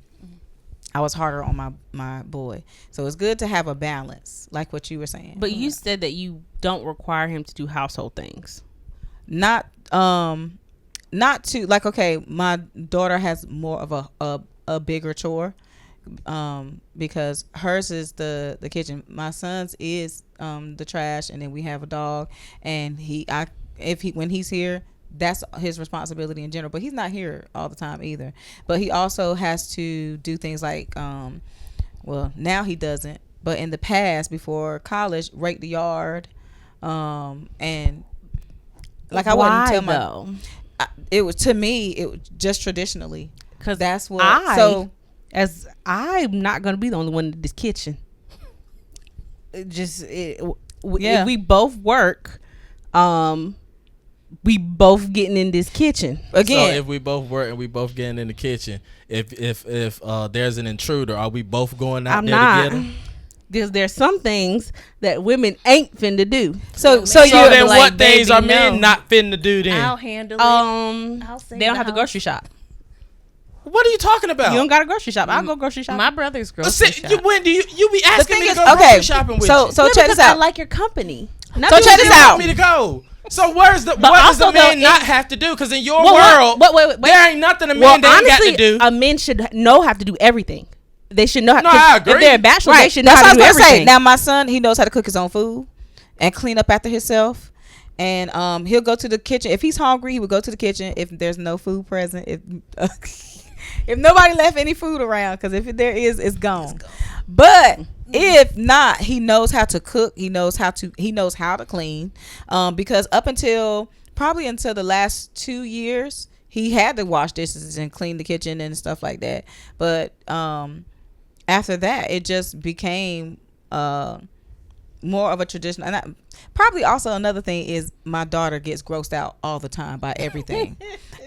I was harder on my boy. So it's good to have a balance, like what you were saying. But you said that you don't require him to do household things. Not to, like, okay, my daughter has more of a bigger chore, because hers is the kitchen. My son's is the trash, and then we have a dog, and when he's here, that's his responsibility in general. But he's not here all the time either. But he also has to do things like, well, now he doesn't, but in the past, before college, rake the yard, and like, I wouldn't tell though? it was, to me, it was just traditionally, Because that's what I'm not going to be the only one in this kitchen. If we both work, we both getting in this kitchen again. So if we both work and we both getting in the kitchen, if there's an intruder, are we both going out I'm there not, together? because there's some things that women ain't finna do. So So you're then, like, what things baby, are men no. not finna do then? I'll handle it. I'll say They don't the have to house. grocery shop. What are you talking about? You don't got a grocery shop. I'll go grocery shop. My brother's grocery shop. When do you be asking thing me to is, go okay, grocery shopping with so you? so Yeah, check because this out. I like your company. Not So because check you this don't out. Want me to go? So what does the also, man though, not have to do? Because in your Well, world, wait. there ain't nothing a man Well, they ain't got honestly, to do. a man should have to do everything. They should know. No, I agree. If they're a bachelor, they Right. should know That's how what to do I was gonna say. everything. Now my son, he knows how to cook his own food and clean up after himself. And he'll go to the kitchen if he's hungry. He would go to the kitchen if there's no food present. If nobody left any food around, because if there is, it's gone. But if not, he knows how to cook. He knows how to clean. Because up until the last 2 years, he had to wash dishes and clean the kitchen and stuff like that. But after that, it just became more of a tradition. And probably also another thing is my daughter gets grossed out all the time by everything.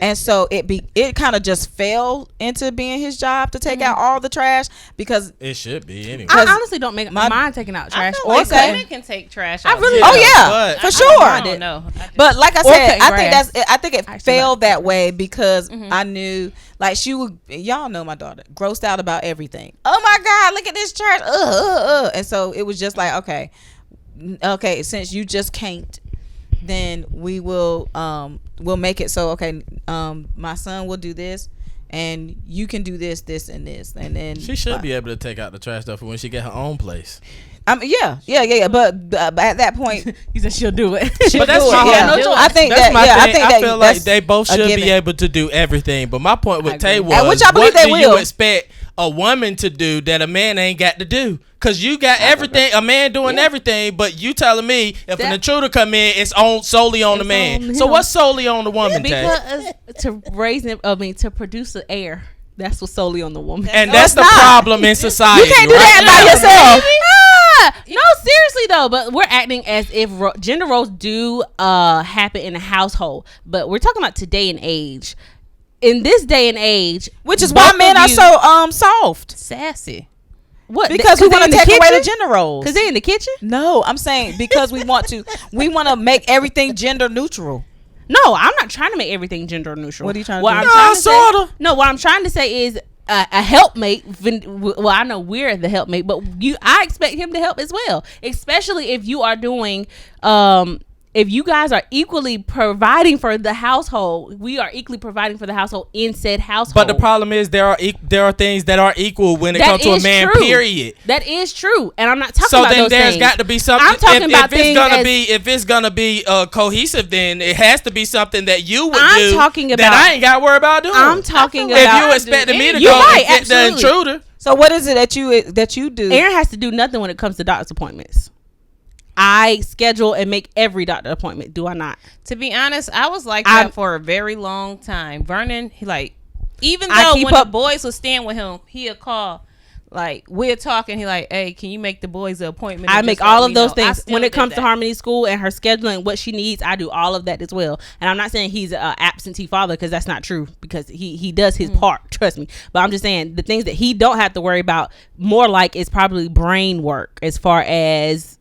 And so it kind of just fell into being his job to take out all the trash, because It should be anyway. I honestly don't make my- mind taking out I trash feel or like cutting. women can take trash I out. really too. oh yeah, but- for I sure. don't know. I just- But like I Or said, cutting I grass. think it I still failed that way because I knew, like, she would, y'all know my daughter, grossed out about everything. Oh my God, look at this trash. And so it was just like, okay, since you just can't then we'll make it so okay. My son will do this, and you can do this, this, and this, and then She should be able to take out the trash stuff when she get her own place. Yeah. But at that point, You said she'll do it. she'll But that's do it. my Yeah. whole- I think That's that. my Yeah, I thing. think I that. feel like that's they both a should be given. able to do everything. But my point with Tay agree. was, And which I believe what they do will. you expect a woman to do that a man ain't got to do? Cause you got everything, a man doing everything, but you telling me if an intruder come in, it's solely on the It's man. on So him. what's solely on the woman, Tay? Because to raise him, to produce the air, that's what's solely on the woman. And that's it's the not. problem in society. You can't do right that by now. yourself. No, seriously though, but we're acting as if gender roles do happen in a household, but we're talking about today and age. In this day and age, Which is both why of men are you- so saft. Sassy. what Because we want to take away the gender roles. because they in the kitchen. No, I'm saying because we want to make everything gender neutral. No, I'm not trying to make everything gender neutral. What are you trying to what do? I'm No, trying to say- sorta. No, what I'm trying to say is a helpmate. Well, I know we're the helpmate, but I expect him to help as well, especially if you are doing. If you guys are equally providing for the household, we are equally providing for the household in said household. But the problem is there are things that are equal when it That comes to a is man. true. Period. That is true, and I'm not talking So about then those there's things. got to be something. I'm talking if, about if it's things gonna as- be if it's gonna be cohesive, then it has to be something that you would I'm do talking that about- I ain't got to worry about doing. I'm talking if about. you expected me to You're go right, and get the absolutely. intruder. So what is it that you do? Aaron has to do nothing when it comes to doctor's appointments. I schedule and make every doctor appointment. Do I not? To be honest, I was like I'm- that for a very long time. Vernon, even I though keep when up- the boys was staying with him, he'll call. Like, we're talking, he like, hey, can you make the boys an appointment? I and make just let all me of those know? I things. still When it did comes to that. Harmony School and her scheduling, what she needs, I do all of that as well. And I'm not saying he's an absentee father, because that's not true, because he does his part, trust me. But I'm just saying the things that he don't have to worry about more like is probably brain work, as far as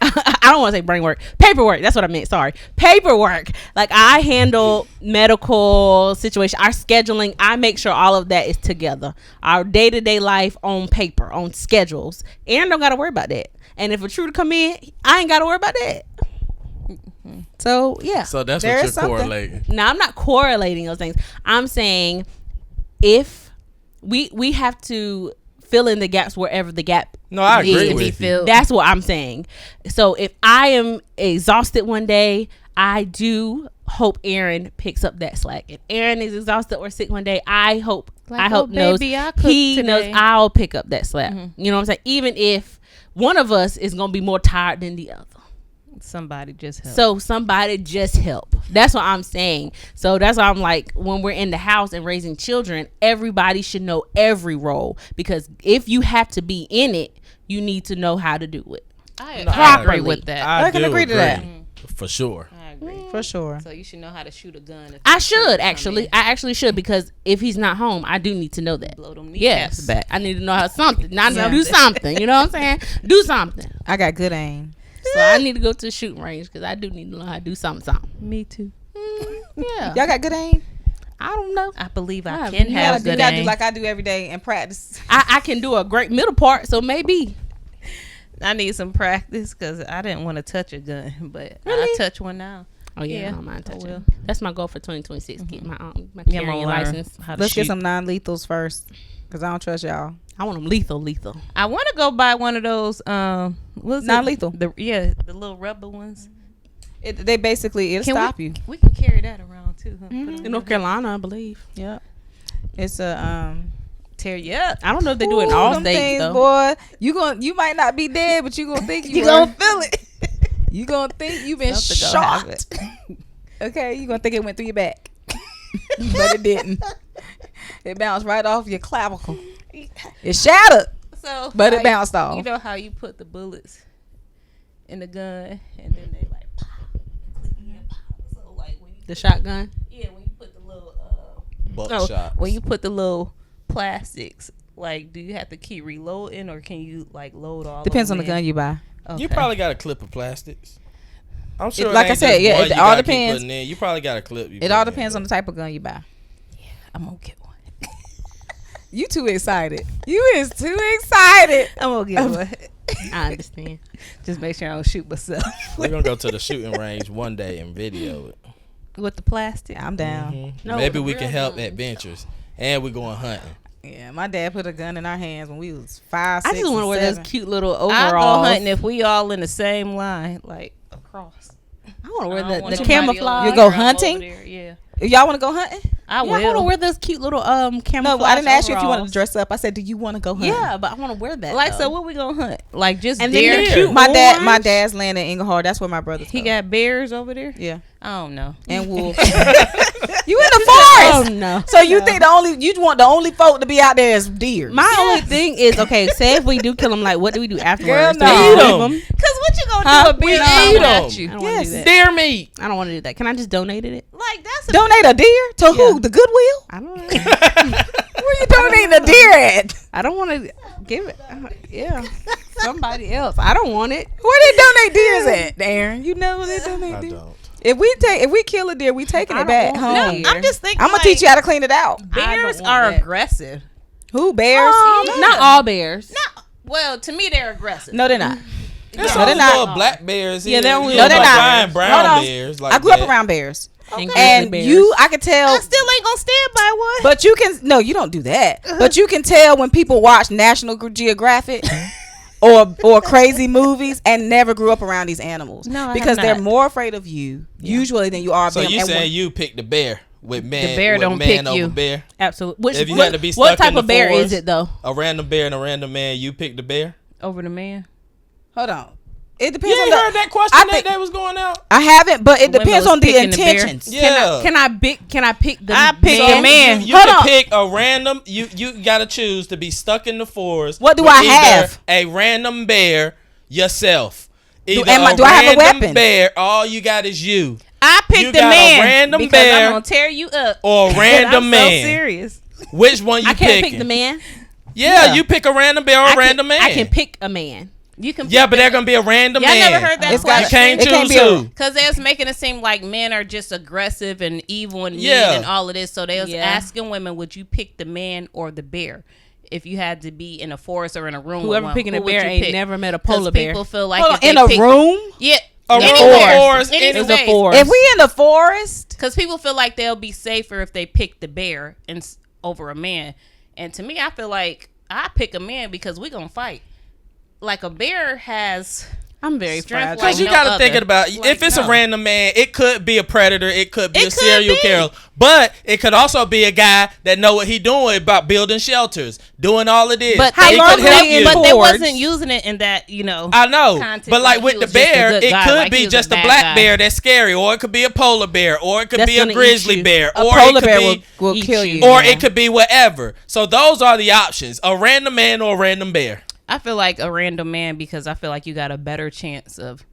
I don't want to say brain work, paperwork. That's what I meant. Sorry, paperwork. Like, I handle medical situation, our scheduling. I make sure all of that is together. Our day-to-day life on paper, on schedules. Aaron don't got to worry about that. And if a intruder come in, I ain't got to worry about that. So yeah. So that's There what you're is something. correlating. Now, I'm not correlating those things. I'm saying if we have to fill in the gaps wherever the gap No, I needs agree to be with you. filled. That's what I'm saying. So if I am exhausted one day, I do hope Aaron picks up that slack. If Aaron is exhausted or sick one day, I hope Like, knows baby, I cooked he today. knows I'll pick up that slack. You know what I'm saying? Even if one of us is gonna be more tired than the other. Somebody just help. So somebody just help. That's what I'm saying. So that's why I'm like, when we're in the house and raising children, everybody should know every role, because if you have to be in it, you need to know how to do it. I agree properly. with that. I can do agree to that. for sure. I agree. For sure. So you should know how to shoot a gun. if I the should intruder come actually. in. I actually should, because if he's not home, I do need to know that. Blow them Yes, kneecaps back. I need to know how something. Not Yeah. do something. You know what I'm saying? Do something. I got good aim. So I need to go to the shooting range, because I do need to know how to do something. Me too. Yeah. Y'all got good aim. I don't know. I believe Yeah, I can you have You good gotta do aim. like I do every day and practice. I can do a great middle part, so maybe. I need some practice because I didn't want to touch a gun, but I Really? touch one now. Oh yeah, Yeah, I don't mind I touching. will. That's my goal for 2026. Get my my Yeah, I'm carrying gonna learn license. how to Let's get shoot. some non-lethals first, cause I don't trust y'all. I want them lethal. I want to go buy one of those. What's it? Non-lethal. The the little rubber ones. They basically it'll Can stop we, you. We can carry that around too. Huh? Put 'em In North Carolina, I believe. Yep. It's a tear you up. I don't know if they do it in Ooh, all them states things, though. boy. You might not be dead, but you gonna think you gonna feel it. You gonna think you been Something gonna shot. Okay, you gonna think it went through your back, but it didn't. It bounced right off your clavicle. It shattered, So, but it like, bounced off. You know how you put the bullets in the gun and then they like pop, click and pop. So like when you The shotgun. when you put the little Buckshot. when you put the little plastics, like do you have to keep reloading or can you like load all? Depends of on the them gun you buy. in? You Okay. probably got a clip of plastics. I'm sure. like I said, yeah, it all depends. You probably got a clip. It all depends on the type of gun you buy. I'm gonna get one. You too excited. You is too excited. I'm gonna get one. I understand. Just make sure I don't shoot myself We're gonna go to the shooting range one day and video it. with the plastic. I'm down. No, Maybe the we real can help guns. adventures, and we're going hunting. Yeah, my dad put a gun in our hands when we was 5, 6, I just want to and wear 7. those cute little I'll overalls. go hunting if we all in the same line, like across. I want to I wear don't the want nobody camouflage. You over go there. I'm hunting? over there, yeah, Y'all want to go hunting? I Yeah, I want to will. wear those cute little camouflage. No, I didn't ask you if you wanted overalls. to dress up. I said, do you want to go hunting? Yeah, but I want to wear that. Like, though. so what we gonna hunt? Like just And then deer? the cute My orange? dad's land in Englehart. That's where my brother's He from. got bears over there. Yeah, I don't know. and wolves. You in the forest? Oh no. So you think you want the only folk to be out there is deer? My only thing is, okay, say if we do kill them, like, what do we do afterwards? Girl, Do we no. eat Eat 'em. them? Cause what you gonna Huh? do? A bear We coming eat at 'em. you? I don't want to do Yes. that. Deer meat. I don't want to do that. Can I just donate it? Like that's a Donate a deer to who? The Goodwill? I don't know. Where you donating a deer at? I don't want to give it. Yeah, somebody else. I don't want it. Where they donate deers at, Aaron? You know where they donate I deers? don't. If we kill a deer, we taking I it back don't home. want No, I'm just thinking. I'm gonna teach you how to clean it out. I Bears don't want are that. aggressive. Who bears? Not all bears. No, well, to me they're aggressive. No, they're not. There's No, they're some not. little black bears. Yeah, here. they're only You No, know, they're like not. giant brown Hold on. bears. Like I grew up that. around bears, And and grizzly you, I could tell. I still ain't gonna stand by one. But you can no, you don't do that. But you can tell when people watch National Geographic or crazy movies and never grew up around these animals. No, I have because they're not. more afraid of you usually than you are of So them. you And saying when- you picked the bear with man? The bear with don't man pick over you. bear. Absolutely. Which, If you what, had to be what stuck type in the of bear forest, is it though? A random bear and a random man. You picked the bear. Over the man. hold on, it depends You on ain't heard that question I that think- day was going out. I haven't, but it Women depends was on the picking the bear. intentions. Yeah. Can I pick the I pick man? the man. You Hold can on. pick a random. You gotta choose to be stuck in the forest. What do with I either have? A random bear yourself. Either do I have a random weapon? Bear. All you got is you. I You picked the got a man random because bear I'm gonna tear you up. Or a random I'm man. So serious. Which one you I can't picking? pick the man. Yeah, Yeah. you pick a random bear or a random man. I can pick a man. You can. Yeah, pick but the- they're gonna be a random Y'all man. never heard that It's got- You can't it can't choose be a- who. Because they was making it seem like men are just aggressive and evil and mean Yeah. and all of this. So they was Yeah. asking women, would you pick the man or the bear? If you had to be in a forest or in a room with Whoever one, picking who a would bear you ain't pick? never met a 'Cause polar bear. People feel like Hold if on, in they a pick- room? Yeah, A anywhere. forest, It's a forest. If we in the forest, Because people feel like they'll be safer if they pick the bear over a man. And to me, I feel like I pick a man because we gonna fight. Like a bear has I'm very Strength fragile. Because like you no gotta other. think about Like, if it's no. a random man, it could be a predator, it could be It a could serial be. killer, but it could also be a guy that know what he doing about building shelters, doing all of this. But He they, could help you. but they Fords. wasn't using it in that, you know. I know, content, but like he with the was just a bear, good it guy, could like he be was just a bad black guy. bear that's scary, or it could be a polar bear, or it could That's be a gonna eat grizzly you. bear, a or polar it could bear be, will eat kill you. you. or it could be whatever. So those are the options: a random man or a random bear. I feel like a random man because I feel like you got a better chance of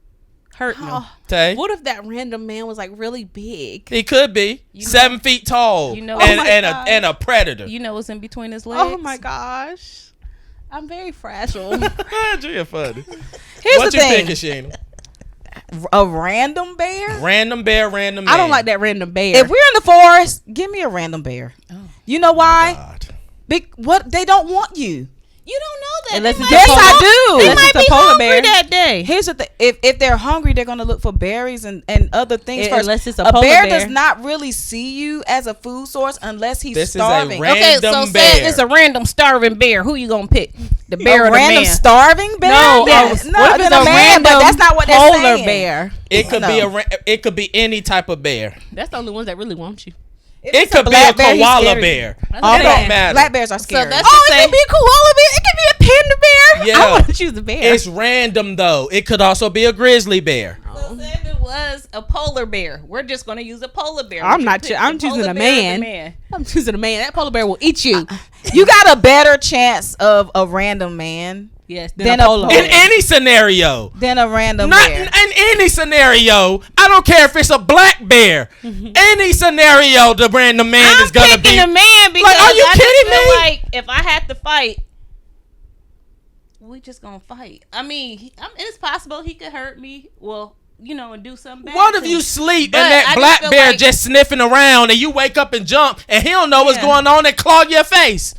hurting them. Tay? What if that random man was like really big? He could be You know- 7 feet tall, you know- and, Oh my and God. a predator. You know what's in between his legs? Oh my gosh. I'm very fragile. You're funny. Here's What the you thing: picking, Sheena? a random bear. Random bear, random man. I don't like that random bear. If we're in the forest, give me a random bear. You know why? God. What they don't want you. You don't know that. Unless They it's might Yes, a be polar- I hungry- do. They Unless might it's a be polar hungry bear. that day. Here's the thing: if they're hungry, they're gonna look for berries and other things first. Unless it's a a polar bear bear. does not really see you as a food source unless he's This is a starving. ran- Okay, so Random say bear. it's a random starving bear. Who you gonna pick? The bear a or the random man? starving bear? no, Yes. what if then it's a a man, but random that's not what they're polar saying. bear? It could No. be it could be any type of bear. That's the only ones that really want you. If It it's could be a black bear, he's koala scary. bear. All It black- don't matter. Black bears are So scary. that's Oh, the it same. could be a koala bear. It could be a panda bear. Yeah. I want to choose a bear. It's random though. It could also be a grizzly bear. So say if it was a polar bear, we're just gonna use a polar bear. I'm Would you not pick choo- I'm the choosing polar a bear or the man. I'm choosing a man. That polar bear will eat you. You got a better chance of a random man Yes, Then than a a polar polar In bear. any scenario. than a random Not bear. in any scenario. I don't care if it's a black bear. Any scenario, the random man I'm is gonna picking be. a man because are you I kidding just feel me? like if I had to fight, we just gonna fight. I mean, it's possible he could hurt me. Well, you know, and do something bad. What if to you me. sleep But and I that just black feel bear like- just sniffing around and you wake up and jump and he don't know what's Yeah. going on and claw your face?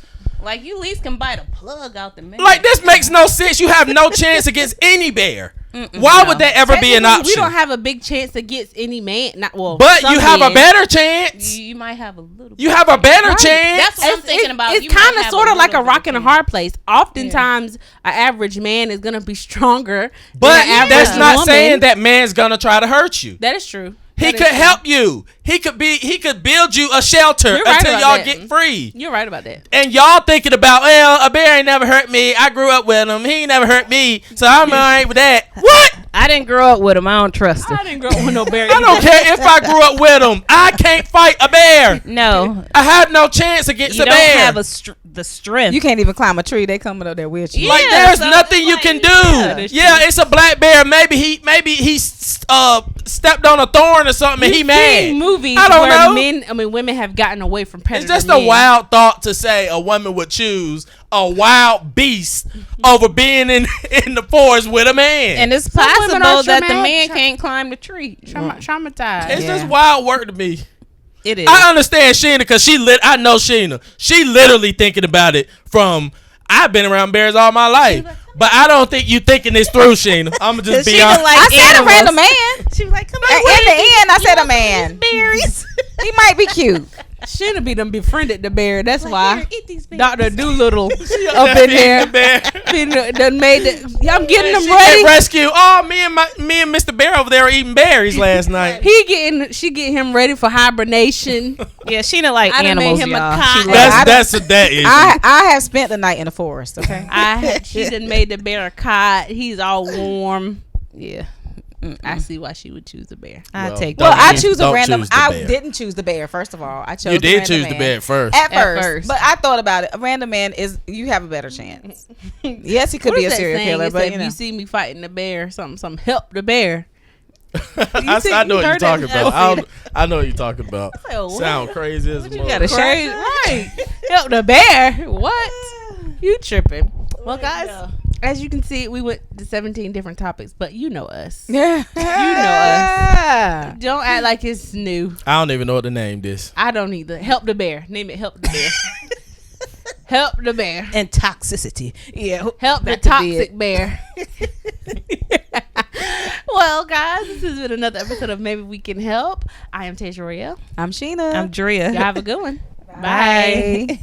Like, you at least can bite a plug out the man. Like, this makes no sense. You have no chance against any bear. Why would that ever be an Technically, option? We don't have a big chance against any man. Not well, but some you have a men. better chance. You might have a little. You have a better Right. chance. That's what I'm thinking about. It's You might kind of have sort of like a little rock bit and a of hard place. Oftentimes, an average man is gonna be stronger. But than an average that's not woman. saying that man's gonna try to hurt you. That is true. He That is could true. help you. He could build you a shelter You're right until about y'all that. get free. You're right about that. And y'all thinking about, well, a bear ain't never hurt me. I grew up with him. He ain't never hurt me. So I'm all right with that. What? I didn't grow up with him. I don't trust him. I didn't grow up with no bear. I don't care if I grew up with him. I can't fight a bear. No, I have no chance against you a don't bear. have the strength. You can't even climb a tree. They coming up there with you. Yeah. Like there's so nothing it's you like, can yeah, do. that's Yeah, true. it's a black bear. Maybe he stepped on a thorn or something and he You've mad. seen movies I don't where know. women have gotten away from It's predators. just a wild thought to say a woman would choose a wild beast over being in the forest with a man. and it's Some women possible are that the traumatic- man can't climb the tree. Traumatized. it's Yeah. just wild work to me. It is. I understand Sheena because I know Sheena. She literally thinking about it from. I've been around bears all my life, but I don't think you thinking this through, Sheena. I'm gonna just be She honest. like I said a animals. random man. She was like, come In on, the end, I said a man. berries. He might be cute. Should have been befriended the bear. That's why Here, eat these berries. Dr. Doolittle up in there. Done made it. I'm getting them She ready. get rescue. Oh, me and Mr. Bear over there were eating berries last night. She getting him ready for hibernation. Yeah, she don't like I done animals, made him a y'all. cot. She Well, loves- That is. I have spent the night in the forest. Okay. She done made the bear a cot. He's all warm. yeah. I see why she would choose a bear. I Well, take Well, that. I man. choose a Don't random. choose the I bear. didn't choose the bear. First of all, I chose. You the did random choose man. the bear first. At At first, first. but I thought about it. A random man is you have a better chance. Yes, he could What be is a that serial saying? killer, It but said, you know. if you see me fighting the bear, something, help the bear. I see- know you what you're heard talking that? about. I know what you're talking about. like, what? Sound crazy as you well. gotta show? Crazy, right? Help the bear. What? You tripping? Well, guys, as you can see, we went to 17 different topics, but you know us. Yeah, us. Don't act like it's new. I don't even know what to name this. I don't either. Help the bear. Name it. Help the bear. Help the bear. And toxicity. Yeah. Help the That could be toxic bear. Well, guys, this has been another episode of Maybe We Can Help. I am Tasia Royale. I'm Sheena. I'm Drea. Y'all have a good one. Bye.